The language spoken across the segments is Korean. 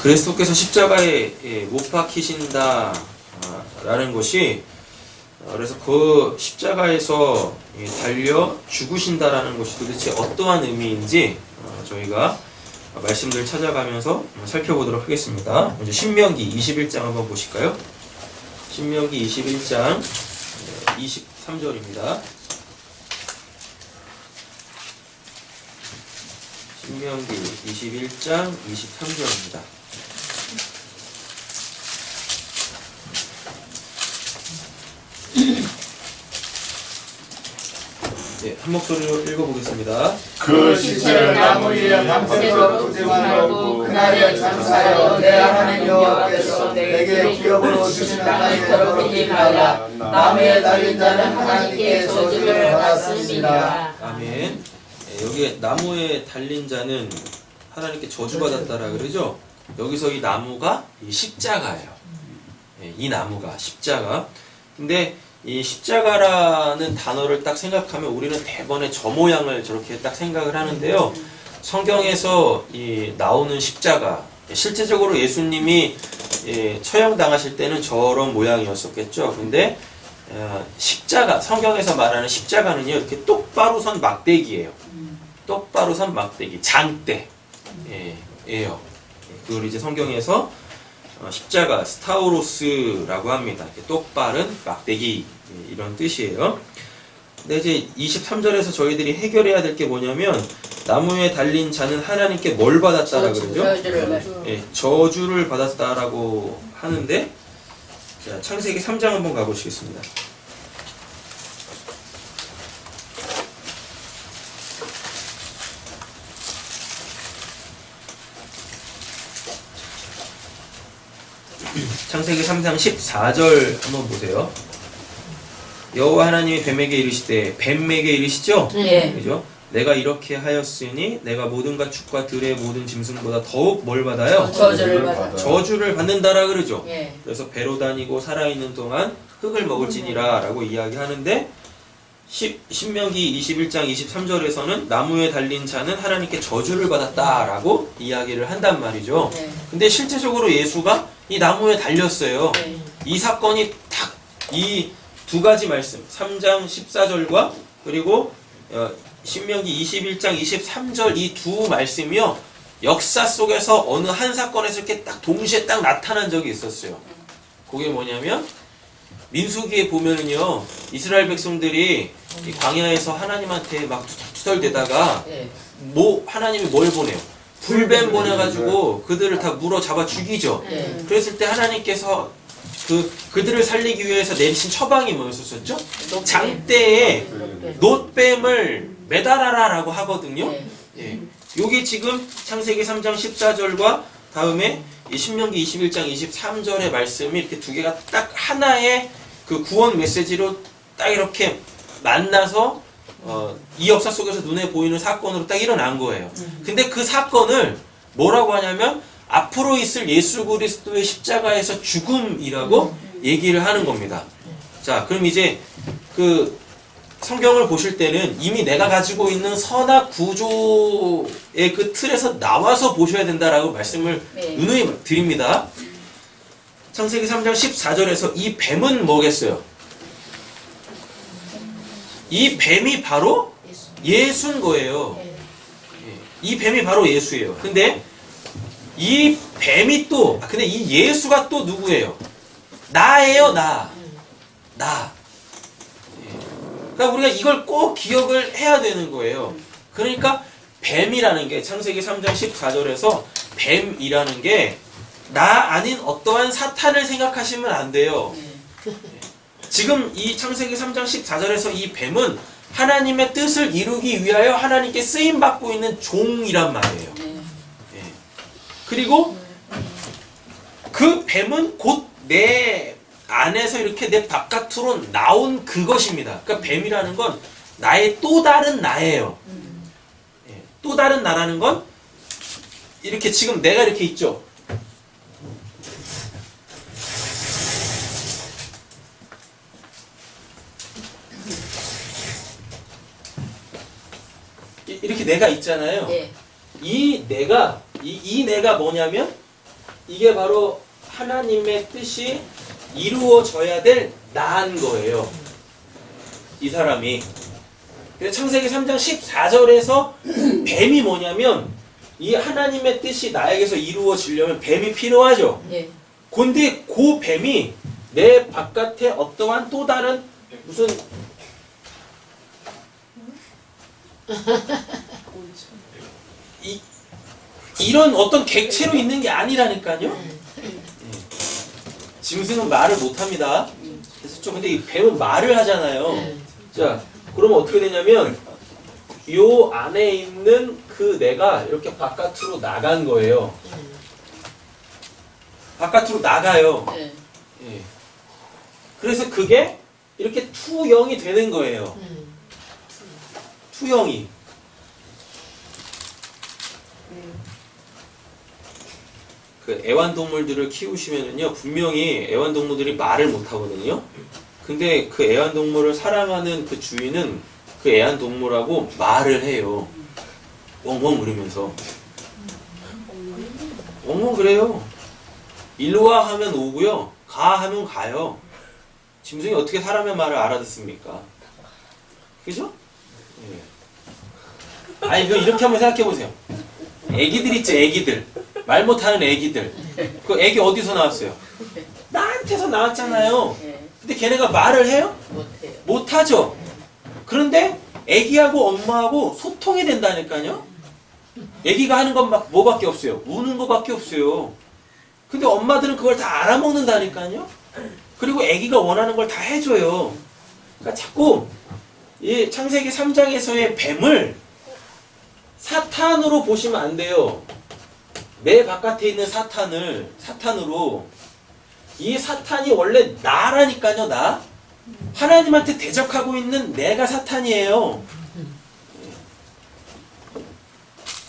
그리스도께서 십자가에 못 박히신다 라는 것이 그래서 그 십자가에서 달려 죽으신다라는 것이 도대체 어떠한 의미인지 저희가 말씀들 찾아가면서 살펴보도록 하겠습니다. 먼저 신명기 21장 한번 보실까요? 신명기 21장 23절입니다. 신명기 21장 23절입니다. 네, 한 목소리로 읽어보겠습니다. 그 시체를 나무 위에 밤새도록 두지 말고 그날에 장사하여 내 하나님 여호와께서 내게 기업으로 주신 땅에 더럽히지 말라. 나무에 달린 자는 하나님께 저주를 받았습니다. 아멘. 여기에 나무에 달린 자는 하나님께 저주받았다라 그러죠. 여기서 이 나무가 이 십자가예요. 이 나무가 십자가. 근데 이 십자가라는 단어를 딱 생각하면 우리는 대번에 저 모양을 저렇게 딱 생각을 하는데요. 성경에서 이 나오는 십자가, 실제적으로 예수님이 처형당하실 때는 저런 모양이었었겠죠. 근데 십자가, 성경에서 말하는 십자가는요, 이렇게 똑바로 선 막대기예요. 똑바로 선 막대기, 장대 예요. 그걸 이제 성경에서 십자가, 스타우로스라고 합니다. 이렇게 똑바른 막대기, 이런 뜻이에요. 근데 이제 23절에서 저희들이 해결해야 될 게 뭐냐면, 나무에 달린 자는 하나님께 뭘 받았다라 그러죠? 저주를 받았다라고 하는데, 자, 창세기 3장 한번 가보시겠습니다. 창세기 3장 14절 한번 보세요. 여호와 하나님이 뱀에게 이르시되, 뱀에게 이르시죠? 네. 그죠? 내가 이렇게 하였으니 내가 모든 가축과 들의 모든 짐승보다 더욱 뭘 받아요? 저주를 받아. 저주를 받는다라 그러죠. 예. 그래서 배로 다니고 살아있는 동안 흙을 먹을지니라 라고 이야기하는데, 신명기 21장 23절에서는 나무에 달린 자는 하나님께 저주를 받았다라고 이야기를 한단 말이죠. 네. 근데 실제적으로 예수가 이 나무에 달렸어요. 네. 이 사건이 딱 이 두 가지 말씀, 3장 14절과 그리고 신명기 21장 23절 이 두 말씀이요, 역사 속에서 어느 한 사건에서 이렇게 딱 동시에 딱 나타난 적이 있었어요. 그게 뭐냐면, 민수기에 보면은요, 이스라엘 백성들이 이 광야에서 하나님한테 막 투덜대다가 예. 하나님이 뭘 보내요? 불뱀 보내가지고 그들을 다 물어 잡아 죽이죠. 예. 그랬을 때 하나님께서 그들을 살리기 위해서 내리신 처방이 뭐였었죠? 장대에 놋뱀을 매달아라 라고 하거든요. 예. 예. 요게 지금 창세기 3장 14절과 다음에 이 신명기 21장 23절의 말씀이 이렇게 두 개가 딱 하나의 그 구원 메시지로 딱 이렇게 만나서 이 역사 속에서 눈에 보이는 사건으로 딱 일어난 거예요. 근데 그 사건을 뭐라고 하냐면, 앞으로 있을 예수 그리스도의 십자가에서 죽음이라고 얘기를 하는 겁니다. 자, 그럼 이제 그 성경을 보실 때는 이미 내가 가지고 있는 선악 구조의 그 틀에서 나와서 보셔야 된다라고 말씀을 누누이 드립니다. 창세기 3장 14절에서 이 뱀은 뭐겠어요? 이 뱀이 바로 예수인 거예요. 이 뱀이 바로 예수예요. 근데 이 뱀이 근데 이 예수가 또 누구예요? 나예요, 나. 그러니까 우리가 이걸 꼭 기억을 해야 되는 거예요. 그러니까 뱀이라는 게 창세기 3장 14절에서 뱀이라는 게 나 아닌 어떠한 사탄을 생각하시면 안 돼요. 지금 이 창세기 3장 14절에서 이 뱀은 하나님의 뜻을 이루기 위하여 하나님께 쓰임받고 있는 종이란 말이에요. 그리고 그 뱀은 곧 내 안에서 이렇게 내 바깥으로 나온 그것입니다. 그러니까 뱀이라는 건 나의 또 다른 나예요. 또 다른 나라는 건 이렇게 지금 내가 이렇게 있죠. 이렇게 내가 있잖아요. 예. 이 내가 뭐냐면 이게 바로 하나님의 뜻이 이루어져야 될 나인 거예요. 이 사람이. 그래서 창세기 3장 14절에서 뱀이 뭐냐면 이 하나님의 뜻이 나에게서 이루어지려면 뱀이 필요하죠. 예. 근데 그 뱀이 내 바깥에 어떠한 또 다른 무슨 이런 어떤 객체로 있는 게 아니라니까요. 짐승은 말을 못합니다. 그래서 좀 근데 이 뱀은 말을 하잖아요. 자, 그러면 어떻게 되냐면 요 안에 있는 그 내가 이렇게 바깥으로 나간 거예요. 바깥으로 나가요. 예. 예. 그래서 그게 이렇게 투영이 되는 거예요. 투영이. 그 애완동물들을 키우시면은요, 분명히 애완동물들이 말을 못하거든요. 근데 그 애완동물을 사랑하는 그 주인은 그 애완동물하고 말을 해요. 엉엉 울으면서. 엉엉 그래요. 일로 와 하면 오고요. 가 하면 가요. 짐승이 어떻게 사람의 말을 알아듣습니까? 그죠? 예. 아니, 이렇게 한번 생각해 보세요. 애기들 있죠, 애기들. 말 못하는 애기들. 그 애기 어디서 나왔어요? 나한테서 나왔잖아요. 예. 근데 걔네가 말을 해요? 못해요. 못하죠. 그런데 애기하고 엄마하고 소통이 된다니까요. 애기가 하는 건 막 뭐밖에 없어요. 우는 거밖에 없어요. 근데 엄마들은 그걸 다 알아먹는다니까요. 그리고 애기가 원하는 걸 다 해줘요. 그러니까 자꾸 이 창세기 3장에서의 뱀을 사탄으로 보시면 안 돼요. 내 바깥에 있는 사탄으로. 이 사탄이 원래 나라니까요, 나. 하나님한테 대적하고 있는 내가 사탄이에요.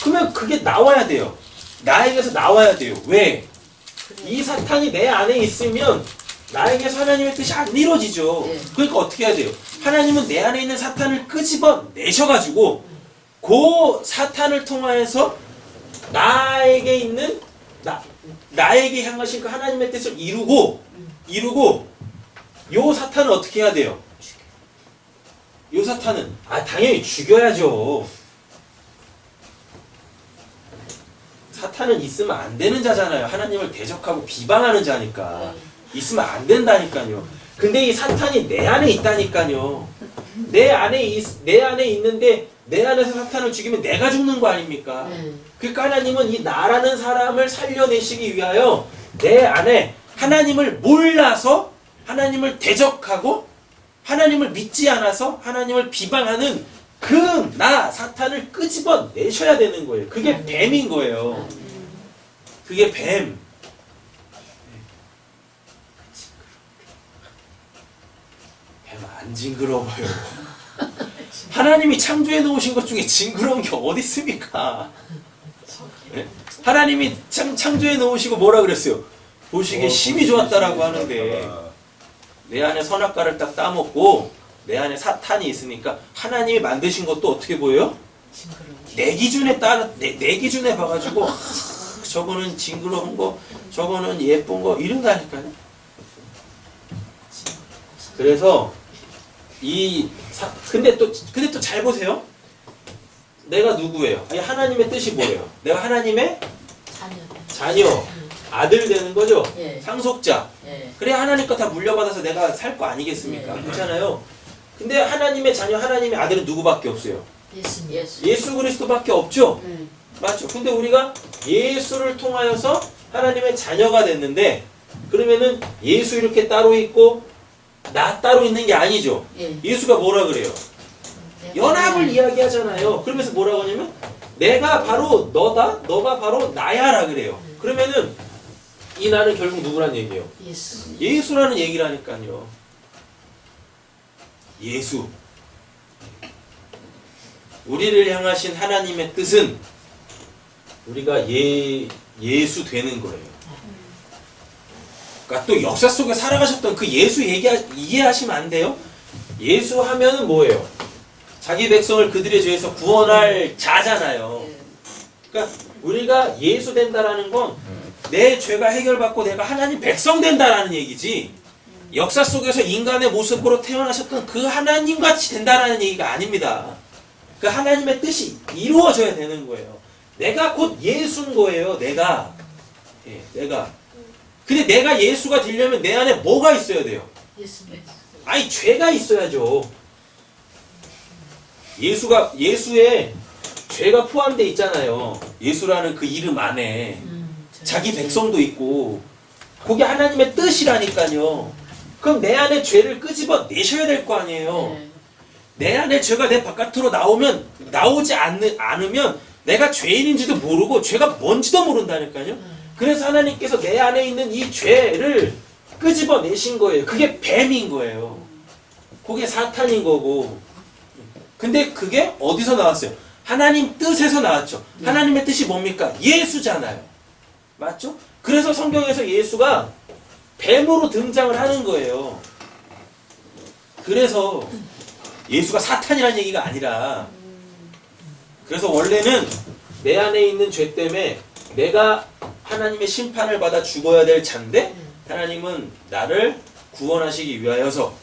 그러면 그게 나와야 돼요. 나에게서 나와야 돼요. 왜? 이 사탄이 내 안에 있으면 나에게서 하나님의 뜻이 안 이루어지죠. 그러니까 어떻게 해야 돼요? 하나님은 내 안에 있는 사탄을 끄집어 내셔가지고 그 사탄을 통하여서 나에게 있는 나에게 향하신 그 하나님의 뜻을 이루고 요 사탄은 어떻게 해야 돼요? 요 사탄은 당연히 죽여야죠. 사탄은 있으면 안 되는 자잖아요. 하나님을 대적하고 비방하는 자니까. 있으면 안 된다니까요. 근데 이 사탄이 내 안에 있다니까요. 내 안에 있는데 내 안에서 사탄을 죽이면 내가 죽는 거 아닙니까? 그러니까 하나님은 이 나라는 사람을 살려내시기 위하여 내 안에 하나님을 몰라서 하나님을 대적하고 하나님을 믿지 않아서 하나님을 비방하는 그 나 사탄을 끄집어 내셔야 되는 거예요. 그게 뱀인 거예요. 그게 뱀. 뱀 안 징그러워요. 하나님이 창조해 놓으신 것 중에 징그러운 게 어디 있습니까? 네? 하나님이 창조해 놓으시고 뭐라 그랬어요? 보시기에 심히 좋았다라고 하는데 내 안에 선악과를 딱 따먹고 내 안에 사탄이 있으니까 하나님이 만드신 것도 어떻게 보여요? 내 기준에 내 기준에 봐가지고 저거는 징그러운 거, 저거는 예쁜 거 이런다니까요. 그래서 근데 또 잘 보세요. 내가 누구예요? 아니, 하나님의 뜻이 뭐예요? 내가 하나님의 자녀, 아들 되는 거죠. 예. 상속자. 예. 그래 하나님 거 다 물려받아서 내가 살 거 아니겠습니까? 그렇잖아요. 근데 하나님의 자녀, 하나님의 아들은 누구밖에 없어요? 예수 그리스도밖에 없죠. 맞죠? 근데 우리가 예수를 통하여서 하나님의 자녀가 됐는데 그러면은 예수 이렇게 따로 있고 나 따로 있는 게 아니죠. 예수가 뭐라 그래요? 연합을 이야기하잖아요. 그러면서 뭐라고 하냐면 내가 바로 너다, 너가 바로 나야라 그래요. 그러면은 이 나는 결국 누구란 얘기예요? 예수라는 얘기라니까요. 예수. 우리를 향하신 하나님의 뜻은 우리가 예수 되는 거예요. 그러니까 또 역사 속에 살아가셨던 그 예수 이해하시면 안 돼요? 예수 하면은 뭐예요? 자기 백성을 그들의 죄에서 구원할 자잖아요. 그러니까 우리가 예수 된다라는 건 내 죄가 해결받고 내가 하나님 백성 된다라는 얘기지. 역사 속에서 인간의 모습으로 태어나셨던 그 하나님 같이 된다라는 얘기가 아닙니다. 그 하나님의 뜻이 이루어져야 되는 거예요. 내가 곧 예수인 거예요. 내가. 예, 내가. 근데 내가 예수가 되려면 내 안에 뭐가 있어야 돼요? 아니 죄가 있어야죠. 예수에 죄가 포함되어 있잖아요. 예수라는 그 이름 안에 자기 백성도 있고 그게 하나님의 뜻이라니까요. 그럼 내 안에 죄를 끄집어 내셔야 될 거 아니에요. 내 안에 죄가 내 바깥으로 나오지 않으면 내가 죄인인지도 모르고 죄가 뭔지도 모른다니까요. 그래서 하나님께서 내 안에 있는 이 죄를 끄집어 내신 거예요. 그게 뱀인 거예요. 그게 사탄인 거고. 근데 그게 어디서 나왔어요? 하나님 뜻에서 나왔죠. 하나님의 뜻이 뭡니까? 예수잖아요. 맞죠? 그래서 성경에서 예수가 뱀으로 등장을 하는 거예요. 그래서 예수가 사탄이라는 얘기가 아니라, 그래서 원래는 내 안에 있는 죄 때문에 내가 하나님의 심판을 받아 죽어야 될 자인데 하나님은 나를 구원하시기 위하여서,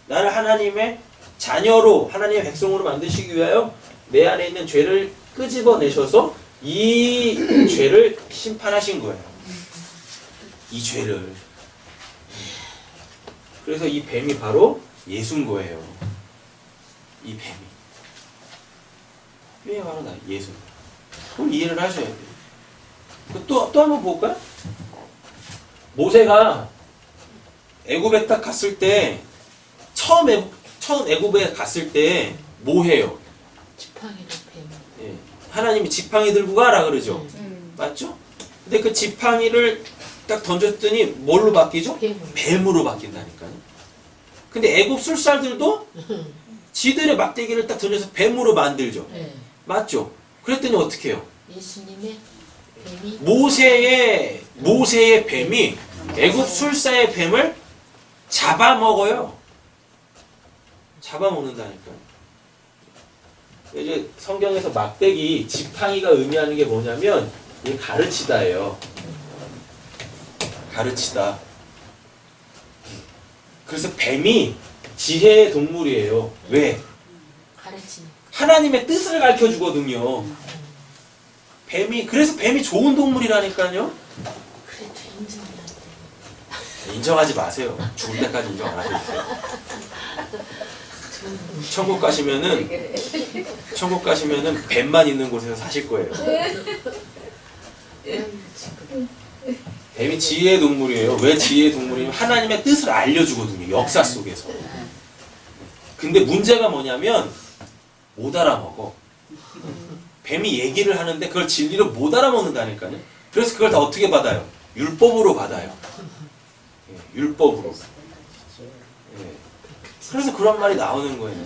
나를 하나님의 자녀로, 하나님의 백성으로 만드시기 위하여 내 안에 있는 죄를 끄집어내셔서 이 죄를 심판하신 거예요. 이 죄를. 그래서 이 뱀이 바로 예수인 거예요. 이 뱀이. 뱀이 바로 나, 예수. 그걸 이해를 하셔야 돼요. 또 한번 볼까요? 모세가 애굽에 딱 갔을 때, 처음 애굽에 갔을 때 뭐 해요? 지팡이로 뱀. 예, 하나님이 지팡이 들고 가라 그러죠. 맞죠? 근데 그 지팡이를 딱 던졌더니 뭘로 바뀌죠? 뱀으로 바뀐다니까요. 근데 애굽 술사들도 지들의 막대기를 딱 던져서 뱀으로 만들죠. 네. 맞죠? 그랬더니 어떻게 해요? 예수님의 뱀이 모세의 뱀이 애굽 술사의 뱀을 잡아먹어요. 잡아먹는다니까요. 이제 성경에서 막대기, 지팡이가 의미하는 게 뭐냐면 이게 가르치다예요. 가르치다. 그래서 뱀이 지혜의 동물이에요. 왜? 가르치는. 하나님의 뜻을 가르쳐 주거든요. 그래서 뱀이 좋은 동물이라니까요. 그래도 인정이 안 돼. 인정하지 마세요. 죽을 때까지 인정 안 하셔도 천국 가시면은 뱀만 있는 곳에서 사실 거예요. 뱀이 지혜의 동물이에요. 왜 지혜의 동물이냐면 하나님의 뜻을 알려주거든요. 역사 속에서. 근데 문제가 뭐냐면 못 알아먹어. 뱀이 얘기를 하는데 그걸 진리로 못 알아먹는다니까요. 그래서 그걸 다 어떻게 받아요? 율법으로 받아요. 율법으로. 그래서 그런 말이 나오는 거예요.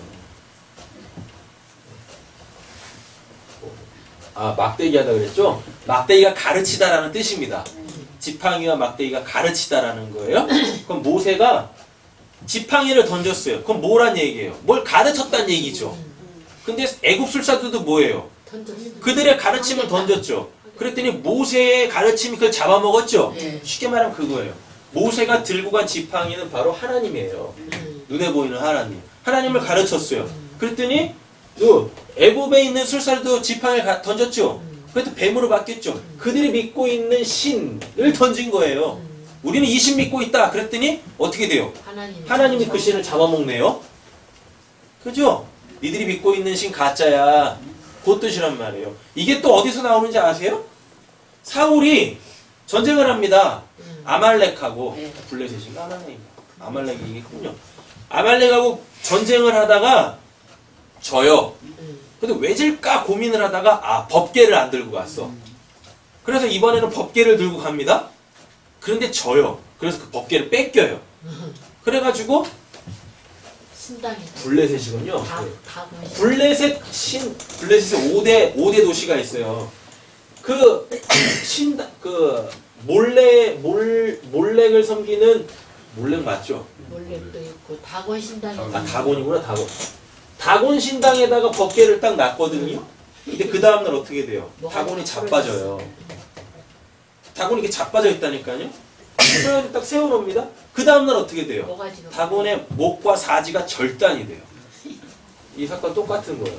막대기 하다 그랬죠? 막대기가 가르치다라는 뜻입니다. 지팡이와 막대기가 가르치다라는 거예요. 그럼 모세가 지팡이를 던졌어요. 그럼 뭐란 얘기예요? 뭘 가르쳤다는 얘기죠. 근데 애굽 술사들도 뭐예요? 그들의 가르침을 던졌죠. 그랬더니 모세의 가르침이 그걸 잡아먹었죠. 쉽게 말하면 그거예요. 모세가 들고 간 지팡이는 바로 하나님이에요. 눈에 보이는 하나님. 하나님을 가르쳤어요. 그랬더니 애굽에 있는 술사들도 지팡이를 던졌죠. 그래도 뱀으로 바뀌었죠. 그들이 믿고 있는 신을 던진 거예요. 우리는 이 신 믿고 있다. 그랬더니 어떻게 돼요? 하나님이 그 신을 잡아먹네요. 그죠? 니들이 믿고 있는 신 가짜야. 그 뜻이란 말이에요. 이게 또 어디서 나오는지 아세요? 사울이 전쟁을 합니다. 아말렉하고 블레셋인가 아말렉이겠군요. 아말렉하고 전쟁을 하다가 져요. 근데 왜 질까 고민을 하다가 법궤를 안 들고 갔어. 그래서 이번에는 법궤를 들고 갑니다. 그런데 져요. 그래서 그 법궤를 뺏겨요. 그래가지고 블레셋이군요. 블레셋에 5대 도시가 있어요. 몰렉을 섬기는 몰렉 맞죠? 몰렉도 있고 다곤 신당이. 다곤이구나. 다곤 신당에다가 법궤를 딱 놨거든요. 근데 그 다음날 어떻게 돼요? 다곤이 자빠져요. 다곤이 이렇게 자빠져 있다니까요. 그래서 딱 세워놓습니다. 그 다음날 어떻게 돼요? 뭐가지가 다곤의 목과 사지가 절단이 돼요. 이 사건 똑같은 거예요.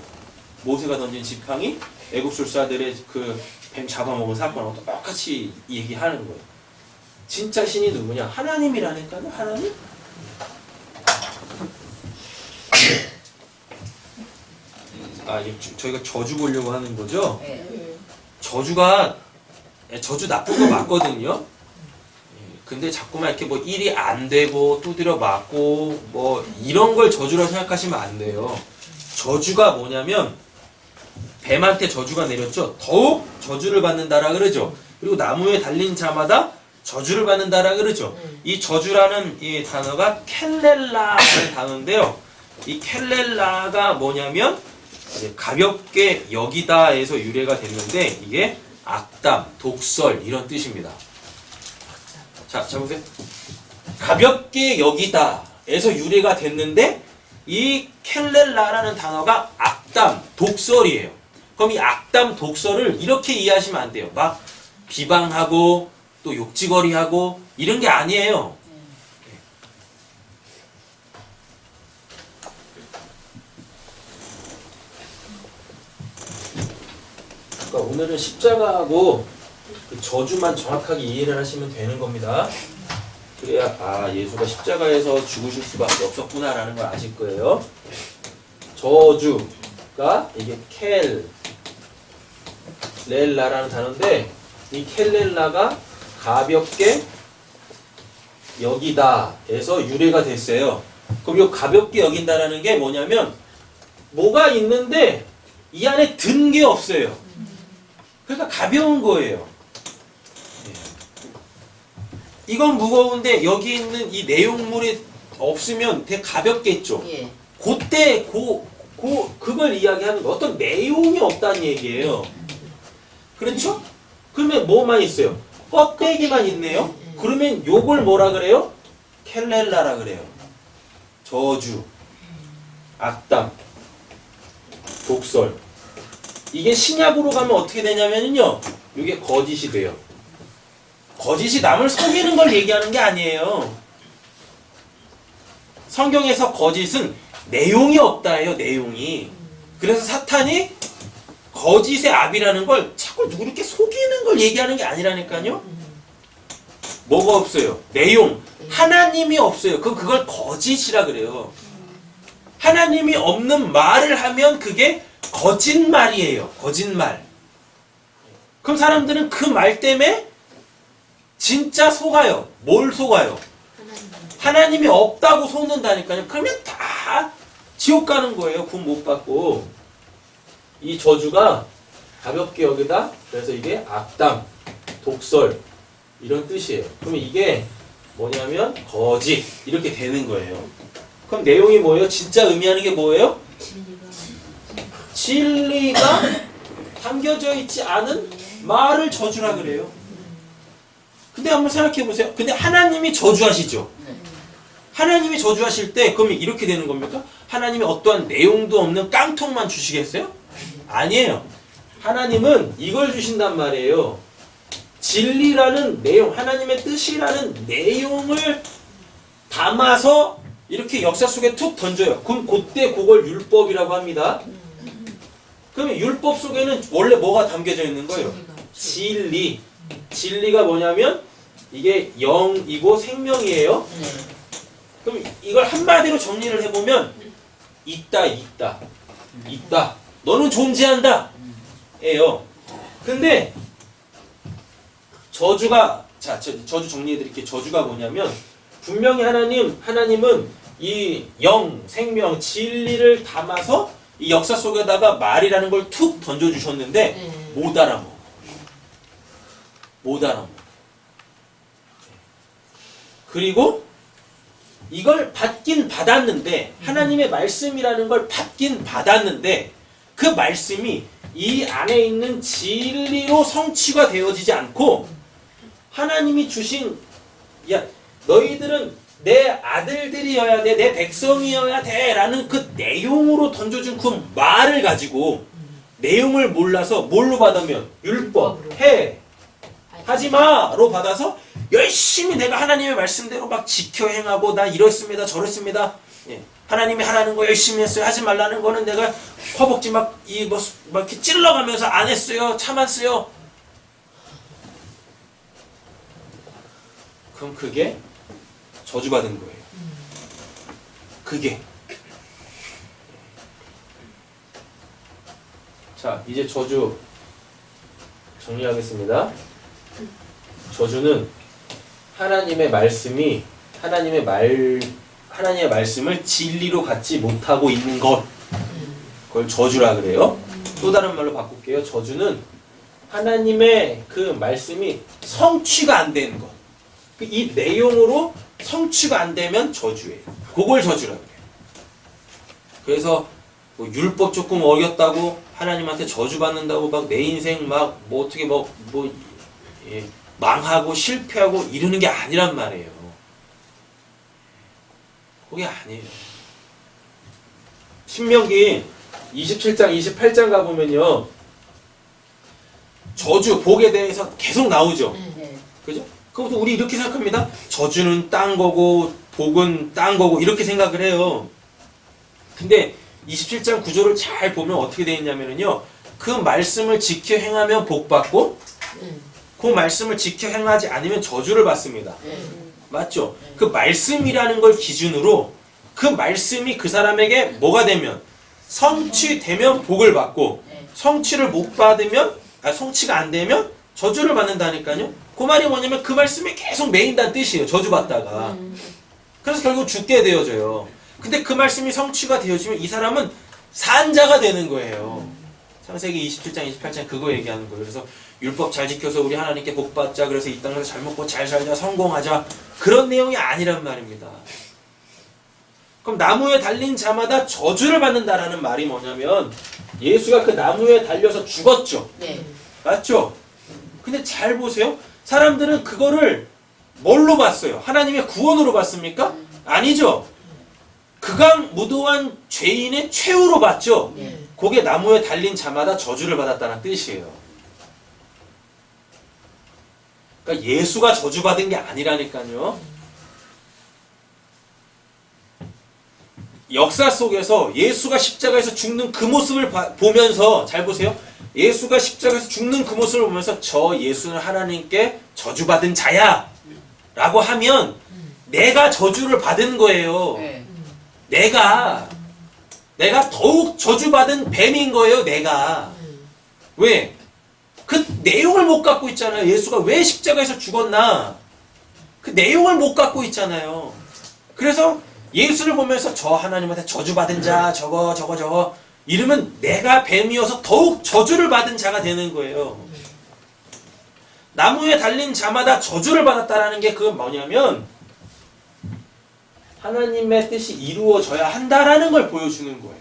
모세가 던진 지팡이 애국술사들의 그 뱀 잡아먹은 사건하고 똑같이 얘기하는 거예요. 진짜 신이 누구냐? 하나님이라니까요. 하나님? 아, 저희가 저주 보려고 하는 거죠? 저주가 저주 나쁜 거 맞거든요. 근데 자꾸만 이렇게 뭐 일이 안 되고 두드려 맞고 뭐 이런 걸 저주라 생각하시면 안 돼요. 저주가 뭐냐면 뱀한테 저주가 내렸죠. 더욱 저주를 받는다라 그러죠. 그리고 나무에 달린 자마다 저주를 받는다라 그러죠. 이 저주라는 이 단어가 켈렐라라는 단어인데요. 이 켈렐라가 뭐냐면 가볍게 여기다에서 유래가 됐는데 이게 악담, 독설 이런 뜻입니다. 자, 보세요. 가볍게 여기다에서 유래가 됐는데 이 켈렐라라는 단어가 악담, 독설이에요. 그럼 이 악담, 독설을 이렇게 이해하시면 안 돼요. 막 비방하고 또 욕지거리하고 이런 게 아니에요. 그러니까 오늘은 십자가하고 그 저주만 정확하게 이해를 하시면 되는 겁니다. 그래야 아 예수가 십자가에서 죽으실 수밖에 없었구나라는 걸 아실 거예요. 저주가 이게 켈렐라라는 단어인데 이 켈렐라가 가볍게 여기다에서 유래가 됐어요. 그럼 이 가볍게 여긴다라는 게 뭐냐면 뭐가 있는데 이 안에 든 게 없어요. 그러니까 가벼운 거예요. 이건 무거운데 여기 있는 이 내용물이 없으면 되게 가볍겠죠. 예. 그때 그걸 이야기하는 거 어떤 내용이 없다는 얘기예요. 그렇죠? 그러면 뭐만 있어요? 껍데기만 있네요. 그러면 요걸 뭐라 그래요? 켈렐라라 그래요. 저주, 악담, 독설. 이게 신약으로 가면 어떻게 되냐면요. 이게 거짓이 돼요. 거짓이 남을 속이는 걸 얘기하는 게 아니에요. 성경에서 거짓은 내용이 없다예요. 내용이. 그래서 사탄이 거짓의 압이라는 걸 자꾸 누구 이렇게 속이는 걸 얘기하는 게 아니라니까요. 뭐가 없어요? 내용. 하나님이 없어요. 그럼 그걸 거짓이라 그래요. 하나님이 없는 말을 하면 그게 거짓말이에요. 거짓말. 그럼 사람들은 그 말 때문에 진짜 속아요. 뭘 속아요? 하나님이 없다고 속는다니까요. 그러면 다 지옥 가는 거예요. 구원 못 받고. 이 저주가 가볍게 여기다 그래서 이게 악담, 독설 이런 뜻이에요. 그러면 이게 뭐냐면 거짓 이렇게 되는 거예요. 그럼 내용이 뭐예요? 진짜 의미하는 게 뭐예요? 진리가 담겨져 있지 않은 말을 저주라 그래요. 근데 한번 생각해 보세요. 근데 하나님이 저주하시죠. 하나님이 저주하실 때 그러면 이렇게 되는 겁니까? 하나님이 어떠한 내용도 없는 깡통만 주시겠어요? 아니에요. 하나님은 이걸 주신단 말이에요. 진리라는 내용, 하나님의 뜻이라는 내용을 담아서 이렇게 역사 속에 툭 던져요. 그럼 그때 그걸 율법이라고 합니다. 그러면 율법 속에는 원래 뭐가 담겨져 있는 거예요? 진리. 진리가 뭐냐면 이게 영이고 생명이에요. 그럼 이걸 한마디로 정리를 해보면 있다. 너는 존재한다. 예요. 근데 저주가 저주 정리해드릴게요. 저주가 뭐냐면 분명히 하나님은 이 영, 생명, 진리를 담아서 이 역사 속에다가 말이라는 걸 툭 던져주셨는데 못 알아먹어. 그리고 이걸 받긴 받았는데 하나님의 말씀이라는 걸 받긴 받았는데 그 말씀이 이 안에 있는 진리로 성취가 되어지지 않고 하나님이 주신 야 너희들은 내 아들들이어야 돼, 내 백성이어야 돼 라는 그 내용으로 던져준 그 말을 가지고 내용을 몰라서 뭘로 받으면 율법, 해 하지마로 받아서 열심히 내가 하나님의 말씀대로 막 지켜 행하고 나 이렇습니다 저렇습니다. 예. 하나님이 하라는 거 열심히 했어요. 하지 말라는 거는 내가 허벅지 막 이렇게 찔러가면서 안 했어요. 참았어요. 그럼 그게 저주받은 거예요. 그게. 자, 이제 저주 정리하겠습니다. 저주는 하나님의 말씀을 진리로 갖지 못하고 있는 것. 그걸 저주라 그래요. 또 다른 말로 바꿀게요. 저주는 하나님의 그 말씀이 성취가 안 되는 것. 이 내용으로 성취가 안 되면 저주예요. 그걸 저주라 그래요. 그래서 뭐 율법 조금 어겼다고 하나님한테 저주받는다고 막 내 인생 막 뭐 어떻게 망하고 실패하고 이러는 게 아니란 말이에요. 그게 아니에요. 신명기 27장 28장 가보면요 저주 복에 대해서 계속 나오죠. 그죠? 그것도 우리 이렇게 생각합니다. 저주는 딴 거고 복은 딴 거고 이렇게 생각을 해요. 근데 27장 구조를 잘 보면 어떻게 되어 있냐면요 그 말씀을 지켜 행하면 복 받고 그 말씀을 지켜 행하지 않으면 저주를 받습니다. 맞죠? 그 말씀이라는 걸 기준으로 그 말씀이 그 사람에게 뭐가 되면 성취되면 복을 받고 성취를 못 받으면 성취가 안 되면 저주를 받는다니까요. 그 말이 뭐냐면 그 말씀이 계속 매인다는 뜻이에요. 저주받다가. 그래서 결국 죽게 되어져요. 근데 그 말씀이 성취가 되어지면 이 사람은 산자가 되는 거예요. 창세기 27장 28장 그거 얘기하는 거예요. 그래서 율법 잘 지켜서 우리 하나님께 복 받자. 그래서 이 땅에서 잘 먹고 잘 살자. 성공하자. 그런 내용이 아니란 말입니다. 그럼 나무에 달린 자마다 저주를 받는다라는 말이 뭐냐면 예수가 그 나무에 달려서 죽었죠. 네. 맞죠? 근데 잘 보세요. 사람들은 그거를 뭘로 봤어요? 하나님의 구원으로 봤습니까? 아니죠. 극악무도한 죄인의 최후로 봤죠. 네. 그게 나무에 달린 자마다 저주를 받았다는 뜻이에요. 그러니까 예수가 저주받은 게 아니라니까요. 역사 속에서 예수가 십자가에서 죽는 그 모습을 보면서 잘 보세요. 예수가 십자가에서 죽는 그 모습을 보면서 저 예수는 하나님께 저주받은 자야 라고 하면 내가 저주를 받은 거예요. 네. 내가 더욱 저주받은 뱀인 거예요. 내가. 왜? 그 내용을 못 갖고 있잖아요. 예수가 왜 십자가에서 죽었나? 그 내용을 못 갖고 있잖아요. 그래서 예수를 보면서 저 하나님한테 저주받은 자 저거 이러면 내가 뱀이어서 더욱 저주를 받은 자가 되는 거예요. 나무에 달린 자마다 저주를 받았다라는 게 그건 뭐냐면 하나님의 뜻이 이루어져야 한다라는 걸 보여주는 거예요.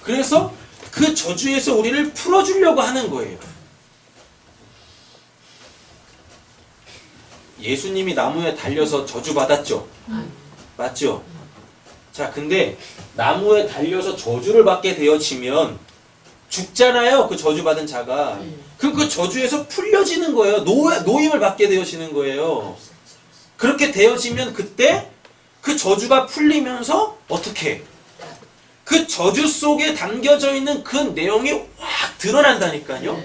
그래서 그 저주에서 우리를 풀어주려고 하는 거예요. 예수님이 나무에 달려서 저주받았죠. 맞죠? 자, 근데 나무에 달려서 저주를 받게 되어지면 죽잖아요. 그 저주받은 자가. 그럼 그 저주에서 풀려지는 거예요. 노임을 받게 되어지는 거예요. 그렇게 되어지면 그때 그 저주가 풀리면서 어떻게? 그 저주 속에 담겨져 있는 그 내용이 확 드러난다니까요.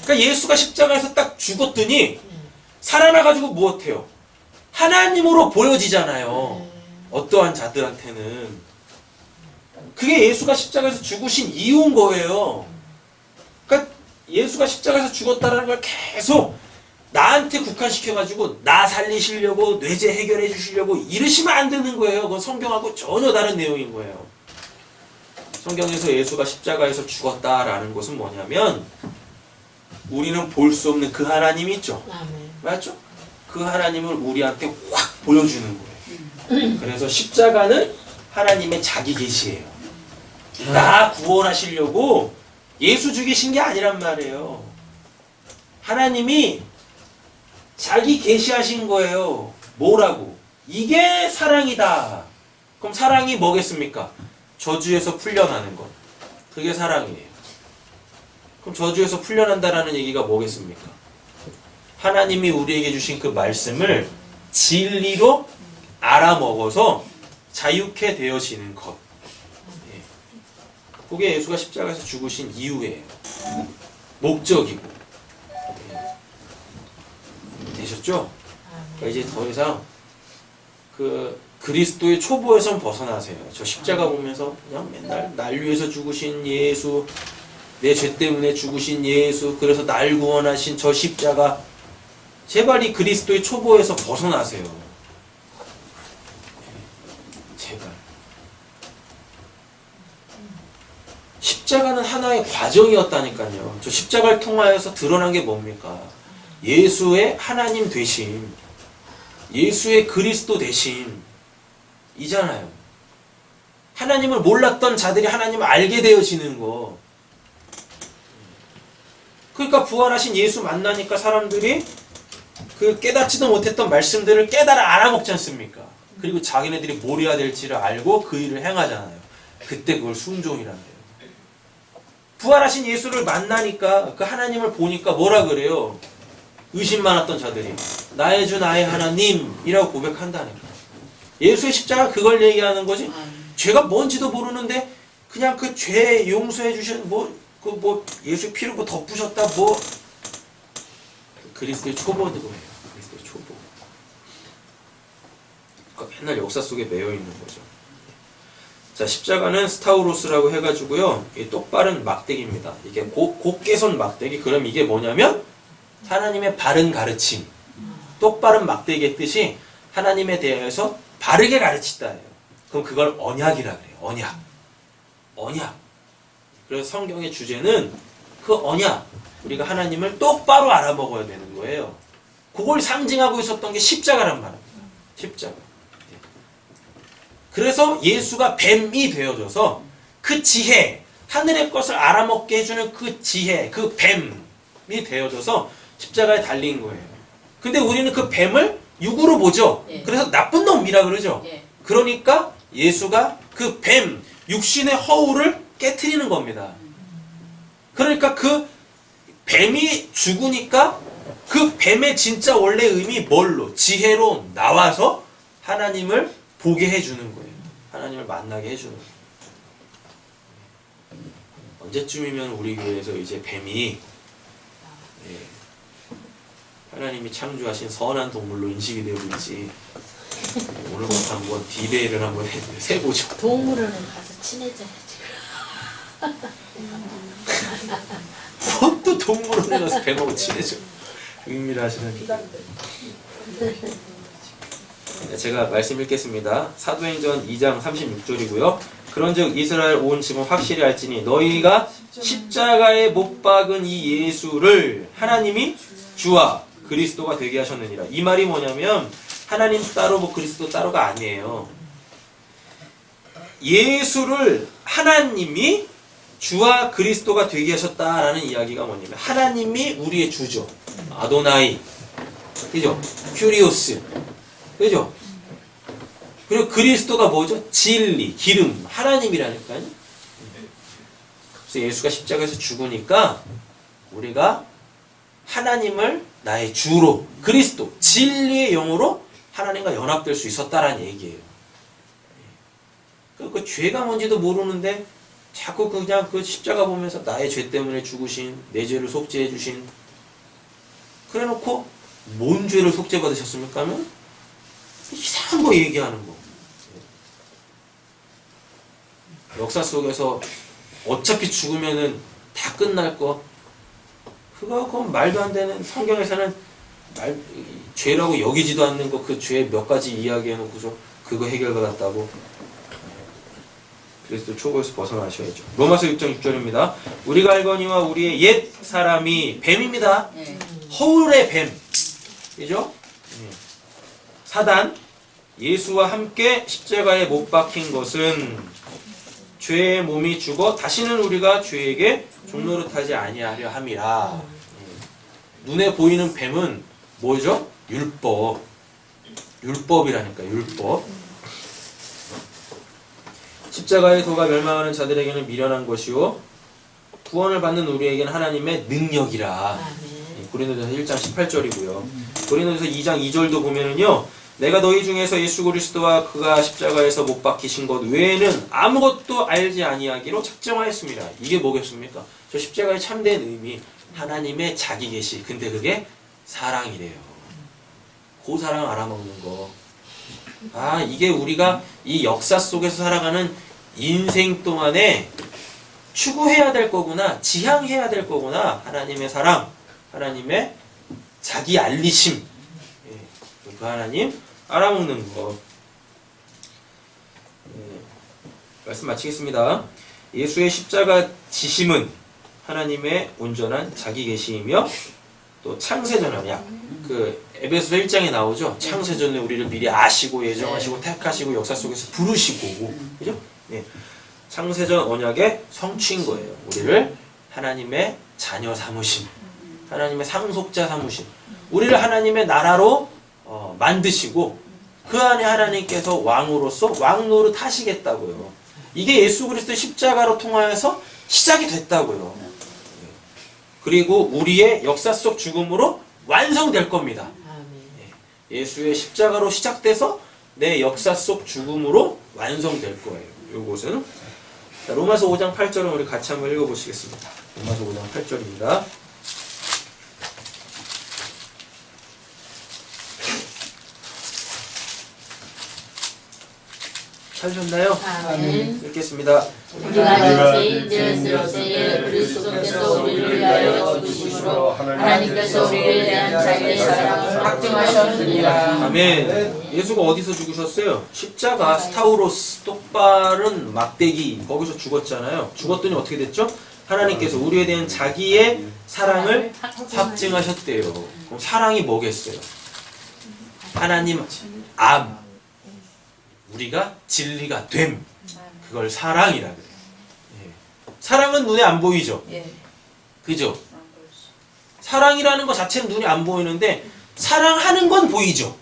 그러니까 예수가 십자가에서 딱 죽었더니 살아나가지고 무엇해요? 하나님으로 보여지잖아요. 어떠한 자들한테는. 그게 예수가 십자가에서 죽으신 이유인 거예요. 그러니까 예수가 십자가에서 죽었다는 걸 계속 나한테 국한시켜가지고 나 살리시려고 뇌제 해결해 주시려고 이러시면 안 되는 거예요. 그건 성경하고 전혀 다른 내용인 거예요. 성경에서 예수가 십자가에서 죽었다라는 것은 뭐냐면 우리는 볼 수 없는 그 하나님이 있죠. 맞죠? 그 하나님을 우리한테 확 보여주는 거예요. 그래서 십자가는 하나님의 자기 계시예요. 나 구원하시려고 예수 죽이신 게 아니란 말이에요. 하나님이 자기 계시하신 거예요. 뭐라고? 이게 사랑이다. 그럼 사랑이 뭐겠습니까? 저주에서 풀려나는 것. 그게 사랑이에요. 그럼 저주에서 풀려난다라는 얘기가 뭐겠습니까? 하나님이 우리에게 주신 그 말씀을 진리로 알아먹어서 자유케 되어지는 것. 예. 그게 예수가 십자가에서 죽으신 이유예요. 목적이고. 예. 되셨죠? 그러니까 이제 더 이상 그 그리스도의 초보에선 벗어나세요. 저 십자가 보면서 그냥 맨날 날 위해서 죽으신 예수, 내 죄 때문에 죽으신 예수, 그래서 날 구원하신 저 십자가, 제발 이 그리스도의 초보에서 벗어나세요. 제발. 십자가는 하나의 과정이었다니까요. 저 십자가를 통하여서 드러난 게 뭡니까? 예수의 하나님 되심, 예수의 그리스도 되심 이잖아요. 하나님을 몰랐던 자들이 하나님을 알게 되어지는 거. 그러니까 부활하신 예수 만나니까 사람들이 그 깨닫지도 못했던 말씀들을 깨달아 알아먹지 않습니까? 그리고 자기네들이 뭘 해야 될지를 알고 그 일을 행하잖아요. 그때 그걸 순종이란대요. 부활하신 예수를 만나니까 그 하나님을 보니까 뭐라 그래요? 의심 많았던 자들이 나의 주 나의 하나님이라고 고백한다니까. 예수의 십자가 그걸 얘기하는 거지. 죄가 뭔지도 모르는데 그냥 그 죄 용서해 주신 예수 피로 뭐 덮으셨다 그리스도의 초보인 거예요. 그리스도의 초보. 그러니까 맨날 역사 속에 매여 있는 거죠. 자, 십자가는 스타우로스라고 해가지고요, 이 똑바른 막대기입니다. 이게 곡개선 막대기. 그럼 이게 뭐냐면 하나님의 바른 가르침, 똑바른 막대기의 뜻이 하나님에 대해서 바르게 가르치다예요. 그럼 그걸 언약이라 그래요. 언약. 그래서 성경의 주제는 그 언약, 우리가 하나님을 똑바로 알아먹어야 되는 거예요. 그걸 상징하고 있었던 게 십자가란 말입니다. 십자가. 그래서 예수가 뱀이 되어져서 그 지혜, 하늘의 것을 알아먹게 해주는 그 지혜, 그 뱀이 되어져서 십자가에 달린 거예요. 근데 우리는 그 뱀을 육으로 보죠. 예. 그래서 나쁜 놈이라 그러죠. 예. 그러니까 예수가 그 뱀, 육신의 허울을 깨트리는 겁니다. 그러니까 그 뱀이 죽으니까 그 뱀의 진짜 원래 의미 뭘로? 지혜로 나와서 하나님을 보게 해주는 거예요. 하나님을 만나게 해주는 거예요. 언제쯤이면 우리 교회에서 이제 뱀이 하나님이 창조하신 선한 동물로 인식이 되고 있지. 오늘부터 한번 디베이를 한번 해보죠. 동물원에 가서 친해져야지. 또 동물원에 가서 뱀하고 친해져. 의미를 하시는. 제가 말씀 읽겠습니다. 사도행전 2장 36절이고요. 그런즉 이스라엘 온 집은 확실히 알지니 너희가 십자가에 못 박은 이 예수를 하나님이 주와 그리스도가 되게 하셨느니라. 이 말이 뭐냐면 하나님 따로 그리스도 따로가 아니에요. 예수를 하나님이 주와 그리스도가 되게 하셨다라는 이야기가 뭐냐면 하나님이 우리의 주죠. 아도나이, 그죠? 큐리오스, 그죠? 그리고 그리스도가 뭐죠? 진리, 기름, 하나님이라니까요. 그래서 예수가 십자가에서 죽으니까 우리가 하나님을 나의 주로, 그리스도, 진리의 영으로 하나님과 연합될 수 있었다라는 얘기예요. 그 죄가 뭔지도 모르는데 자꾸 그냥 그 십자가 보면서 나의 죄 때문에 죽으신, 내 죄를 속죄해 주신, 그래 놓고 뭔 죄를 속죄 받으셨습니까 하면 이상한 거 얘기하는 거. 역사 속에서 어차피 죽으면은 다 끝날 거, 그건 말도 안 되는, 성경에서는 죄라고 여기지도 않는 거, 그 죄 몇 가지 이야기해놓고서 그거 해결받았다고. 그리스도 초보에서 벗어나셔야죠. 로마서 6장 6절입니다. 우리가 알거니와 우리의 옛 사람이 뱀입니다. 허울의 뱀, 그죠? 사단, 예수와 함께 십자가에 못 박힌 것은 죄의 몸이 죽어 다시는 우리가 죄에게 종노릇하지 아니하려 함이라. 눈에 보이는 뱀은 뭐죠? 율법. 율법이라니까, 율법. 십자가의 도가 멸망하는 자들에게는 미련한 것이요 구원을 받는 우리에게는 하나님의 능력이라. 고린도전서 1장 18절이고요. 고린도전서 2장 2절도 보면은요. 내가 너희 중에서 예수 그리스도와 그가 십자가에서 못 박히신 것 외에는 아무것도 알지 아니하기로 작정하였습니다. 이게 뭐겠습니까? 저 십자가의 참된 의미, 하나님의 자기 계시. 근데 그게 사랑이래요. 그 사랑 알아먹는 거. 아, 이게 우리가 이 역사 속에서 살아가는 인생 동안에 추구해야 될 거구나, 지향해야 될 거구나. 하나님의 사랑, 하나님의 자기 알리심, 그 하나님 알아먹는 거. 말씀 마치겠습니다. 예수의 십자가 지심은 하나님의 온전한 자기 계시이며 또 창세전은 그 에베소서 1장에 나오죠. 창세전에 우리를 미리 아시고 예정하시고 택하시고 역사 속에서 부르시고, 그죠? 네. 창세전 언약의 성취인 거예요. 우리를 하나님의 자녀 삼으심, 하나님의 상속자 삼으심, 우리를 하나님의 나라로 만드시고 그 안에 하나님께서 왕으로서 왕노릇 하시겠다고요. 이게 예수 그리스도의 십자가로 통하여서 시작이 됐다고요. 그리고 우리의 역사 속 죽음으로 완성될 겁니다. 예수의 십자가로 시작돼서 내 역사 속 죽음으로 완성될 거예요. 이것은 로마서 5장 8절은 우리 같이 한번 읽어보시겠습니다. 로마서 5장 8절입니다. 찾으셨나요? 아멘. 읽겠습니다. 우리가 죄인되었을 때에 그리스도께서 우리를 위하여 죽으심으로 하나님께서 우리에 대한 자기의 사랑을 확증하셨느니라. 아멘. 예수가 어디서 죽으셨어요? 십자가, 스타우로스, 똑바른 막대기, 거기서 죽었잖아요. 죽었더니 어떻게 됐죠? 하나님께서 우리에 대한 자기의 사랑을 확증하셨대요. 그럼 사랑이 뭐겠어요? 하나님 암, 우리가 진리가 됨, 그걸 사랑이라 그래요. 사랑은 눈에 안 보이죠? 그죠? 사랑이라는 것 자체는 눈에 안 보이는데 사랑하는 건 보이죠?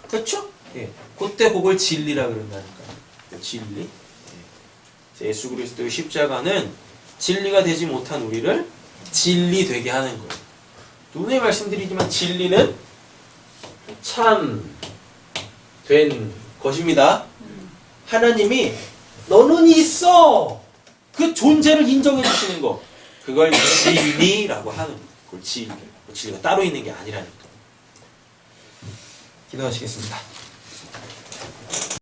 그렇죠? 그때 그걸 진리라 그런다니까요. 진리. 예수 그리스도의 십자가는 진리가 되지 못한 우리를 진리 되게 하는 거예요. 눈에 말씀드리지만 진리는 참 된 것입니다. 하나님이 너는 있어! 그 존재를 인정해 주시는 거. 그걸 진리라고 하는 거예요. 그걸 진리. 진리가 따로 있는 게 아니라니까. 기도하시겠습니다.